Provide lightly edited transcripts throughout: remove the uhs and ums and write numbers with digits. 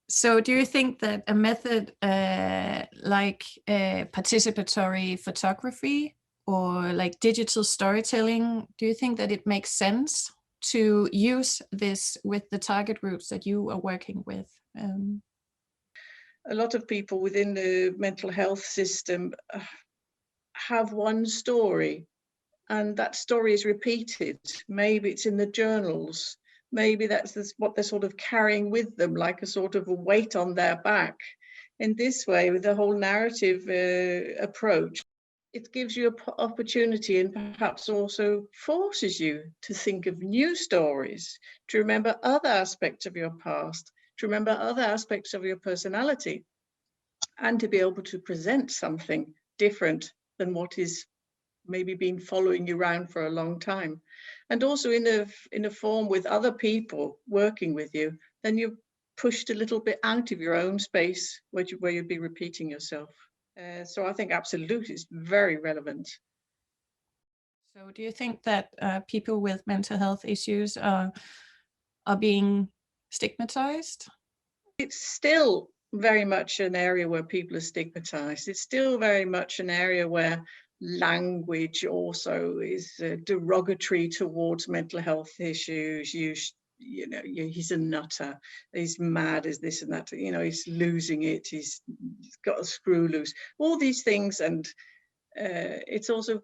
So do you think that a method like participatory photography or like digital storytelling, do you think that it makes sense to use this with the target groups that you are working with? A lot of people within the mental health system have one story, and that story is repeated. Maybe it's in the journals. Maybe what they're sort of carrying with them, like a sort of a weight on their back. In this way, with the whole narrative approach, it gives you an opportunity and perhaps also forces you to think of new stories, to remember other aspects of your past, to remember other aspects of your personality, and to be able to present something different than what is maybe been following you around for a long time. And also in a form with other people working with you, then you're pushed a little bit out of your own space where you'd be repeating yourself. So I think absolutely it's very relevant. So do you think that people with mental health issues are being stigmatized? It's still very much an area where people are stigmatized. It's still very much an area where language also is derogatory towards mental health issues. He's a nutter, he's mad, is this and that, he's losing it, he's got a screw loose, all these things. And it's also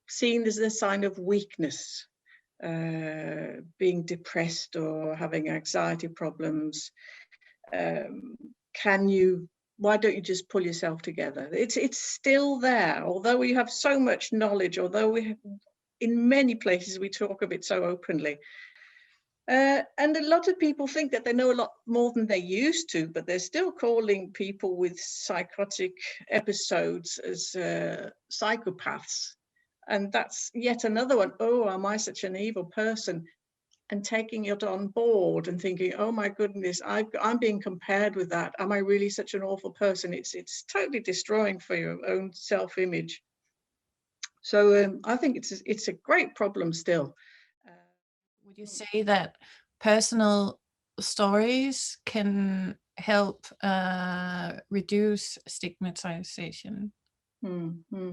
seen as a sign of weakness, being depressed or having anxiety problems. Why don't you just pull yourself together? It's still there, although we have so much knowledge, although in many places we talk of it so openly. And a lot of people think that they know a lot more than they used to, but they're still calling people with psychotic episodes as psychopaths. And that's yet another one. Oh, am I such an evil person? And taking it on board and thinking, oh my goodness, I'm being compared with that. Am I really such an awful person? It's totally destroying for your own self-image. So I think it's a great problem still. Would you say that personal stories can help reduce stigmatization? Mm-hmm.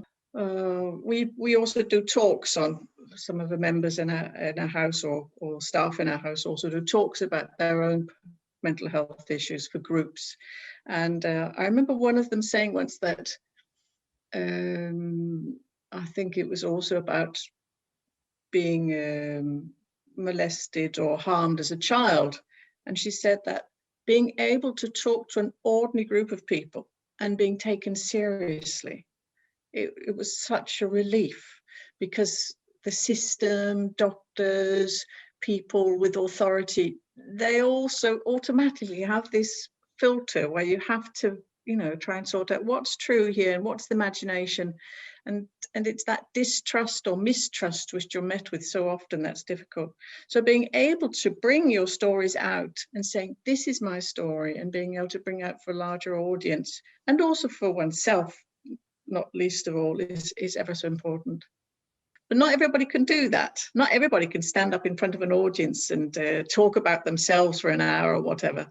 We also do talks on, some of the members in our house or staff in our house also do talks about their own mental health issues for groups. And I remember one of them saying once that I think it was also about being molested or harmed as a child. And she said that being able to talk to an ordinary group of people and being taken seriously, it was such a relief, because the system, doctors, people with authority, they also automatically have this filter where you have to, try and sort out what's true here and what's the imagination. And it's that distrust or mistrust which you're met with so often that's difficult. So being able to bring your stories out and saying, this is my story, and being able to bring out for a larger audience and also for oneself, not least of all, is ever so important. But not everybody can do that. Not everybody can stand up in front of an audience and talk about themselves for an hour or whatever.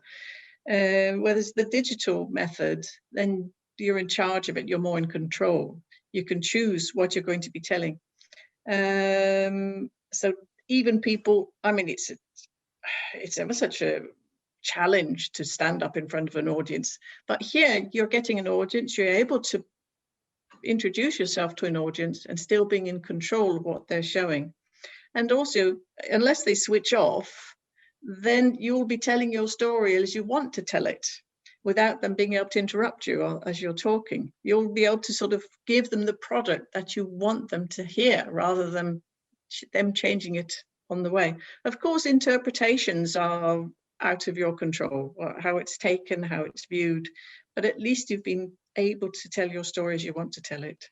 Whereas the digital method, then you're in charge of it, you're more in control. You can choose what you're going to be telling. So even people, it's ever such a challenge to stand up in front of an audience. But here you're getting an audience, you're able to introduce yourself to an audience and still being in control of what they're showing. And also, unless they switch off, then you'll be telling your story as you want to tell it, without them being able to interrupt you as you're talking. You'll be able to sort of give them the product that you want them to hear, rather than them changing it on the way. Of course, interpretations are out of your control, how it's taken, how it's viewed, but at least you've been able to tell your story as you want to tell it.